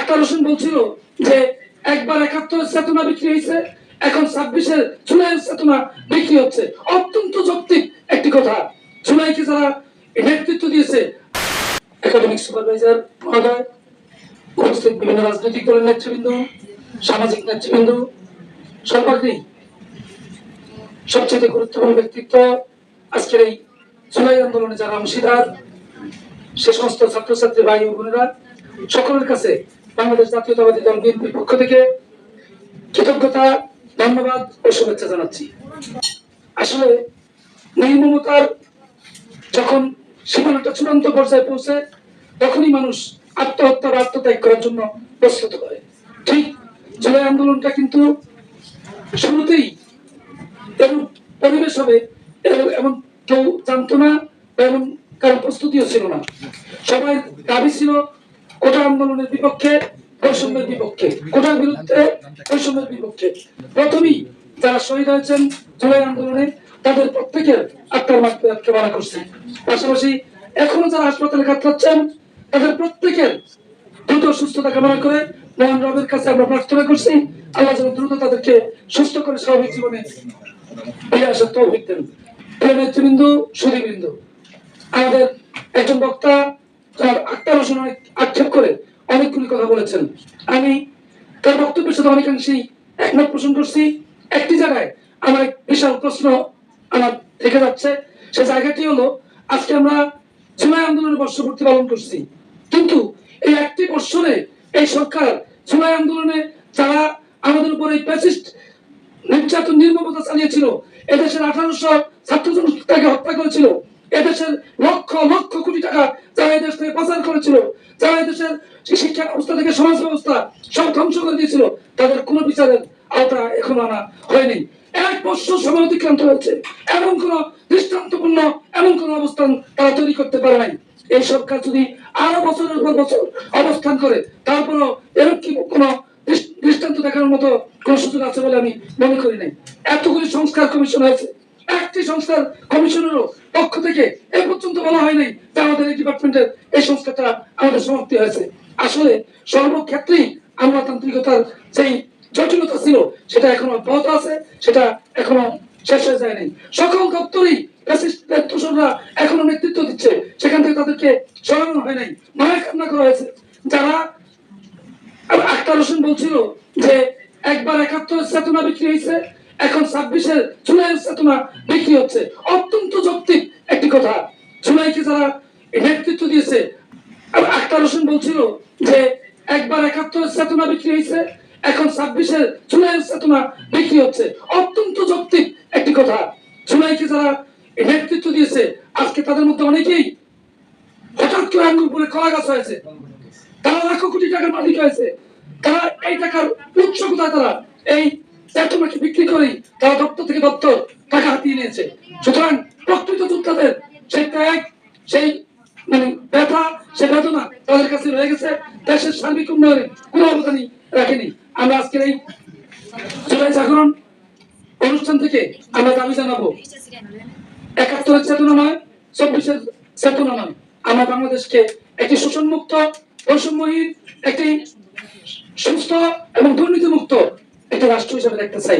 আক্তার হোসেন বলছিল যে একবার ৭১ চেতনা বিক্রি হয়েছে, এখন ২৬ জুলাইয়ের চেতনা বিক্রি হচ্ছে। অত্যন্ত যৌক্তিক একটি কথা। জুলাইকে যারা নেতৃত্ব দিয়েছে, একাডেমিক সুপারভাইজার মহোদয়, উপস্থিত বিভিন্ন রাজনৈতিক দলের নেতৃবৃন্দ, সামাজিক নেতৃবৃন্দ, সর্বাগ্রেই সবচেয়ে গুরুত্বপূর্ণ ব্যক্তিত্ব, আজকের এই জুলাই আন্দোলনে যারা অংশীদার, সে সমস্ত ছাত্রছাত্রী ভাই ও বোনেরা, সকলের কাছে বাংলাদেশ জাতীয়তাবাদী দল বিএনপির পক্ষ থেকে কৃতজ্ঞতা, ধন্যবাদ ও শুভেচ্ছা জানাচ্ছি। আসলে নির্মমতার যখন সীমানাটা চূড়ান্ত পর্যায়ে পৌঁছে, তখনই মানুষ আত্মহত্যা বা আত্মত্যাগ করার জন্য প্রস্তুত হয়। ঠিক জুলাই আন্দোলনটা কিন্তু শুরুতেই এমন পরিবেশ হবে এমন কেউ জানতো না, এমন কারণ প্রস্তুতিও ছিল না। সবাই দাবি ছিল কোটা আন্দোলনের বিপক্ষে, বৈষম্যের বিপক্ষে, কোটার বিরুদ্ধে, বৈষম্যের বিপক্ষে। প্রথমেই যারা শহীদ হয়েছেন জুলাই আন্দোলনে, তাদের প্রত্যেকের আত্মার মাগফিরাত কামনা করছে। পাশাপাশি এখনো যারা হাসপাতালে কাতরাচ্ছেন, তাদের প্রত্যেকের দ্রুত সুস্থতা কামনা করে মহান রবের কাছে আমরা প্রার্থনা করছি, আল্লাহ যেন দ্রুত তাদেরকে সুস্থ করে স্বাভাবিক জীবনে ফিরে আসার তৌফিক দেন। প্রিয় নেতৃবৃন্দ, সুধীবৃন্দ, আমাদের একজন বক্তা আক্তার হোসেন অনেক আক্ষেপ করে অনেকগুলি কথা বলেছেন। আমি তার বক্তব্যের সাথে অনেকাংশেই একমত পোষণ করছি। একটি জায়গায় আমার এক বিশাল প্রশ্ন আমার থেকে যাচ্ছে। সে জায়গাটি হলো, আজকে আমরা জুলাই আন্দোলনের বর্ষপূর্তি পালন করছি, কিন্তু এই একটি বৎসরে এই সরকার জুলাই আন্দোলনে যারা আমাদের উপর এই ফ্যাসিস্ট নির্যাতন নির্মমতা চালিয়েছিল, এদেশের 1800 ছাত্র জনতাকে হত্যা করেছিল, এদেশের লক্ষ লক্ষ কোটি টাকা যারা এদেশ থেকে পাচার করেছিল, যারা এদেশের শিক্ষা ব্যবস্থা থেকে সমাজ ব্যবস্থা সব ধ্বংস করে দিয়েছিল, তাদের কোনো বিচারের আওতা এখনো আনা হয়নি। 1 বছর সময় অতিক্রান্ত হয়েছে, এমন কোন দৃষ্টান্তপূর্ণ এমন কোন অবস্থান তারা তৈরি করতে পারে নাই। এই সরকার যদি আরো বছরের পর বছর অবস্থান করে, তারপরও এরকম কি কোনো দৃষ্টান্ত দেখানোর মতো কোন সুযোগ আছে বলে আমি মনে করি নাই। এতগুলি সংস্কার কমিশন হয়েছে, একটি সংস্কার কমিশনেরও পক্ষ থেকে এ পর্যন্ত বলা হয় নাই যে আমাদের এই ডিপার্টমেন্টের এই সংস্কারটা আমাদের সমাপ্তি হয়েছে। আসলে সর্বক্ষেত্রেই আমলাতান্ত্রিকতার যেই জটিলতা ছিল, সেটা এখনো অব্যাহত আছে, সেটা এখনো শেষ হয়ে যায়নি। সকল দপ্তরেই এখনো নেতৃত্ব দিচ্ছে, সেখান থেকে তাদেরকে সরানো হয় নাই, মায়া কান্না করা হয়েছে। যারা আক্তার হোসেন বলছিল যে একবার ৭১ চেতনা বিক্রি হয়েছে, এখন ২৬ জুলাইয়ের চেতনা বিক্রি হচ্ছে। অত্যন্ত যৌক্তিক একটি কথা। জুলাইকে যারা নেতৃত্ব দিয়েছে, আক্তার হোসেন বলছিল যে একবার ৭১ চেতনা বিক্রি হয়েছে, এখন ২৬ জুলাইয়ের চেতনা বিক্রি হচ্ছে। অত্যন্ত যৌক্তিক একটি কথা। জুলাইকে যারা নেতৃত্ব দিয়েছে, আজকে তাদের মধ্যে অনেকেই হঠাৎ করে আঙ্গুল পরে কলা গাছ হয়েছে, তারা লাখ কোটি টাকার মালিক হয়েছে। তারা এই টাকার উৎস কোথায়? তারা এই চেতনাকে বিক্রি করেই তারা দপ্তর থেকে দপ্তর টাকা হাতিয়ে নিয়েছে। সুতরাং প্রকৃত যোদ্ধাদের সেই ত্যাগ, সেই ব্যথা, সে বেদনা তাদের কাছে রয়ে গেছে। দেশের সার্বিক উন্নয়নে কোনো অবদানই রাখেনি। আমরা আজকের এই জুলাই জাগরণ অনুষ্ঠান থেকে আমরা দাবি জানাবো, ৭১ চেতনা নয়, ২৪ চেতনা নয়, আমরা বাংলাদেশকে একটি শোষণমুক্ত, বৈষম্যহীন, একটি সুস্থ এবং দুর্নীতিমুক্ত একটি রাষ্ট্র হিসেবে দেখতে চাই।